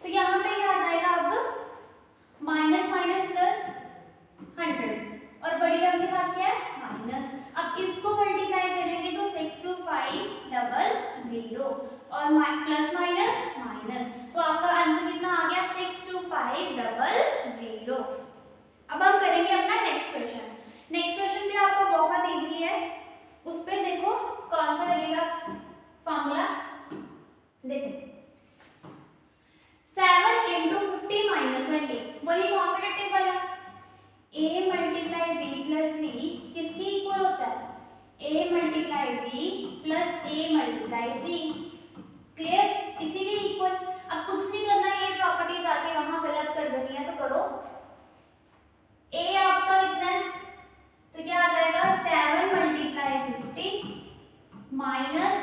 तो यहाँ पे क्या आ जाएगा अब माइनस माइनस प्लस 100 और बड़ी टर्म के साथ क्या है माइनस। अब इसको मल्टीप्लाई करेंगे तो 62500 और प्लस माइनस माइनस, तो आपका आंसर कितना आ गया 62500। अब हम करेंगे अपना नेक्स्ट क्वेश्चन। नेक्स्ट क्वेश्चन भी आपका बहुत इजी है, उस पे देखो कौन सा लगेगा फॉर्मूला। देखो 7 into 50 minus 20, वही कॉम्पिटिटिव वाला a multiply b plus c किसके इक्वल होता है a multiply b plus a multiply c। Clear, इसीलिए इक्वल। अब कुछ नहीं करना, ये प्रॉपर्टी जाके वहां फिलअप कर देनी है तो करो। a आपका कितना है तो क्या आ जाएगा 7 मल्टीप्लाई 50 माइनस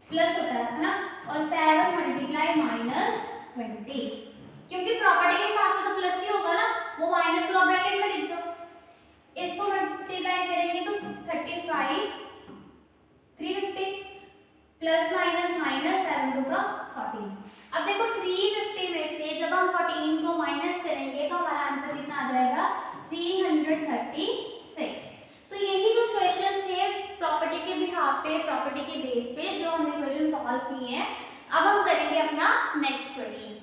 प्लस होता है ना, और 7 मल्टीप्लाई माइनस 20, क्योंकि प्रॉपर्टी के हिसाब से तो प्लस ही होगा ना, वो माइनस लो ब्रैकेट में लिख दो। इसको मल्टीप्लाई करेंगे तो 35 350 प्लस माइनस माइनस 7 टू का 14। अब देखो 350 में से जब हम 14 को माइनस करेंगे तो हमारा आंसर कितना आ जाएगा 336। तो यही कुछ क्वेश्चंस थे प्रॉपर्टी के बिहाफ पे, प्रॉपर्टी के बेस पे जो हमने क्वेश्चन सॉल्व किए हैं। अब हम करेंगे अपना नेक्स्ट क्वेश्चन।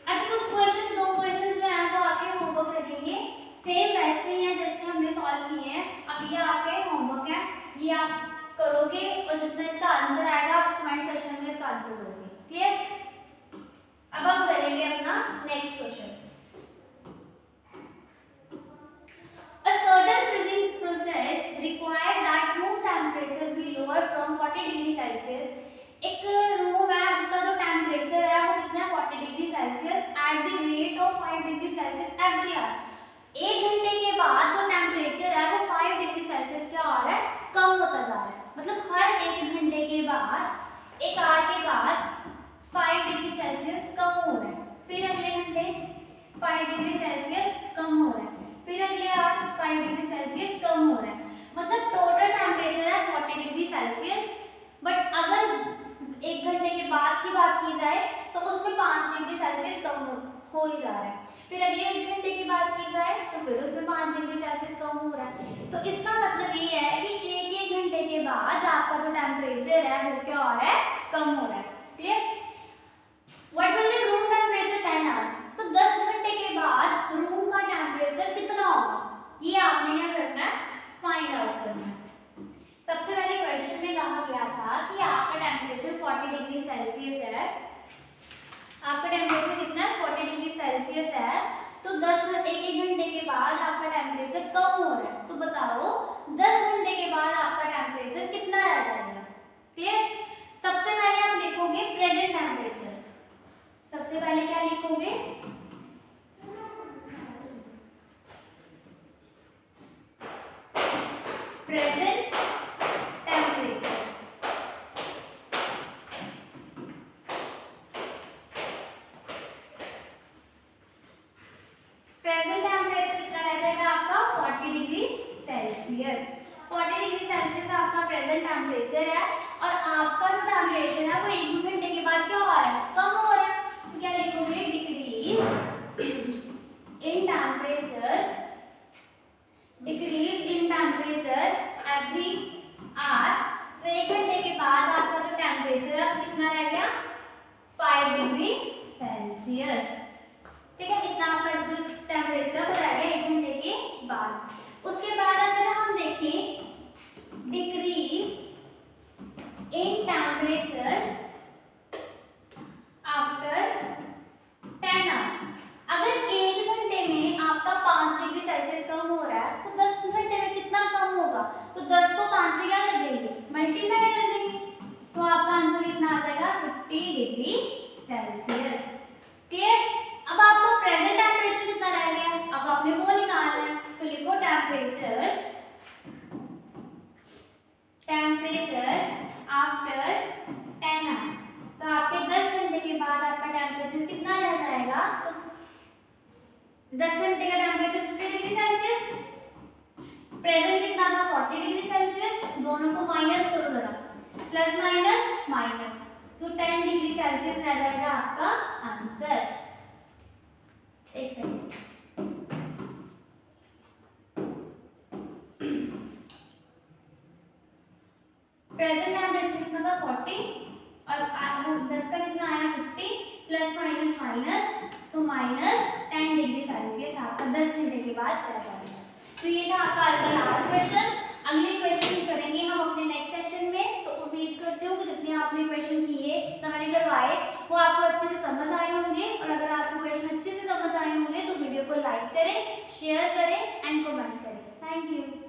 अच्छा कुछ क्वेश्चन, दो क्वेश्चन जो हैं वो आपके होमवर्क रहेंगे, सेम वैसे ही है जैसे हमने सॉल्व किए हैं। अब ये आपके होमवर्क है, ये आप करोगे और जितना इसका आंसर आएगा आप कमेंट सेक्शन में इसका आंसर दोगे। क्लियर, अब हम करेंगे अपना next question. A certain freezing process required that room temperature be lower from 40 degree Celsius. एक रूम है उसका जो टेम्परेचर है वो कितना है 40 degree Celsius at the rate of 5 degree Celsius every hour. एक घंटे के बाद जो टेम्परेचर है वो 5 डिग्री सेल्सियस क्या हो रहा है कम होता जा रहा है, मतलब हर एक घंटे के बाद, एक आवर के बाद 5 डिग्री सेल्सियस कम हो रहा है, फिर अगले घंटे 5 डिग्री सेल्सियस कम हो रहा है, फिर अगले आवर 5 डिग्री सेल्सियस कम हो रहा है। मतलब टोटल टेम्परेचर है 40 डिग्री सेल्सियस, बट अगर एक घंटे के बाद की बात की जाए तो उसमें 5 डिग्री सेल्सियस कम हो ही जा रहा है। फिर अगले एक घंटे की बात की जाए तो फिर उसमें 5 डिग्री सेल्सियस कम हो रहा है। तो इसका मतलब ये है कि एक घंटे के बाद आपका जो टेम्परेचर है वो क्या हो रहा है कम हो रहा है। Clear, what will the room temperature 10 hour, तो 10 घंटे के बाद रूम का टेम्परेचर कितना होगा ये आपने क्या करना है फाइंड आउट करना है। सबसे पहले क्वेश्चन में कहा गया था कि आपका टेम्परेचर 40 डिग्री सेल्सियस है, आपका टेम्परेचर कितना है 40 डिग्री सेल्सियस है, तो 1 घंटे के बाद आपका टेम्परेचर कम हो रहा है, तो बताओ 10 घंटे के बाद आपका टेम्परेचर कितना रह जाएगा। क्लियर, सबसे पहले आप लिखोगे प्रेजेंट टेम्परेचर, सबसे पहले क्या लिखोगे प्रेजेंट टेम्परेचर। प्रेजेंट टेम्परेचर कितना रह जाएगा आपका 40 डिग्री सेल्सियस। 40 डिग्री सेल्सियस आपका प्रेजेंट टेम्परेचर है और आपका जो टेम्परेचर है वो 1 घंटे के बाद क्या हो रहा है कम हो रहा है, तो क्या लिखोगे decrease in temperature, decrease in temperature every hour. तो 1 घंटे के बाद आपका जो टेम्परेचर है कितना रह गया 5 डिग्री सेल्सियस। ठीक है, इतना आपका जो टेम्परेचर है वो रह गया 1 घंटे के बाद। उसके बाद अगर हम देखें decrease in temperature after 10 hour, अगर 1 घंटे में आपका 5 डिग्री सेल्सियस कम हो रहा है तो 10 घंटे में कितना कम होगा, तो 10 को 5 से क्या कर देंगे मल्टीप्लाई कर देंगे, तो आपका आंसर कितना आ जाएगा 50 डिग्री सेल्सियस। क्लियर, अब आपको प्रेजेंट टेम्परेचर कितना रह गया, अब आपने वो निकालना है, तो लिखो टेम्परेचर आफ्टर 10 आवर। तो आपके 10 घंटे के बाद आपका टेम्परेचर कितना रह जाएगा, तो 10 घंटे का टेम्परेचर 50 डिग्री सेल्सियस प्रेजेंट कितना था 40 डिग्री सेल्सियस, दोनों को माइनस करो जरा, प्लस माइनस माइनस, तो 10 डिग्री सेल्सियस रह जाएगा आपका आंसर। एक सेकंड, प्रेजेंट टेम्परेचर कितना था 40 और 10 का कितना आया 50, प्लस माइनस माइनस, तो माइनस 10 डिग्री सेल्सियस आपका 10 घंटे के बाद रह जाएगा। तो ये था आपका आज का लास्ट क्वेश्चन। अगले क्वेश्चन करेंगे हम अपने नेक्स्ट सेशन में। तो उम्मीद करते हो कि जितने आपने क्वेश्चन किए, मैंने करवाए, वो आपको अच्छे से समझ आए होंगे। और अगर आपको क्वेश्चन अच्छे से समझ आए होंगे तो वीडियो को लाइक करें, शेयर करें एंड कमेंट करें। Thank you.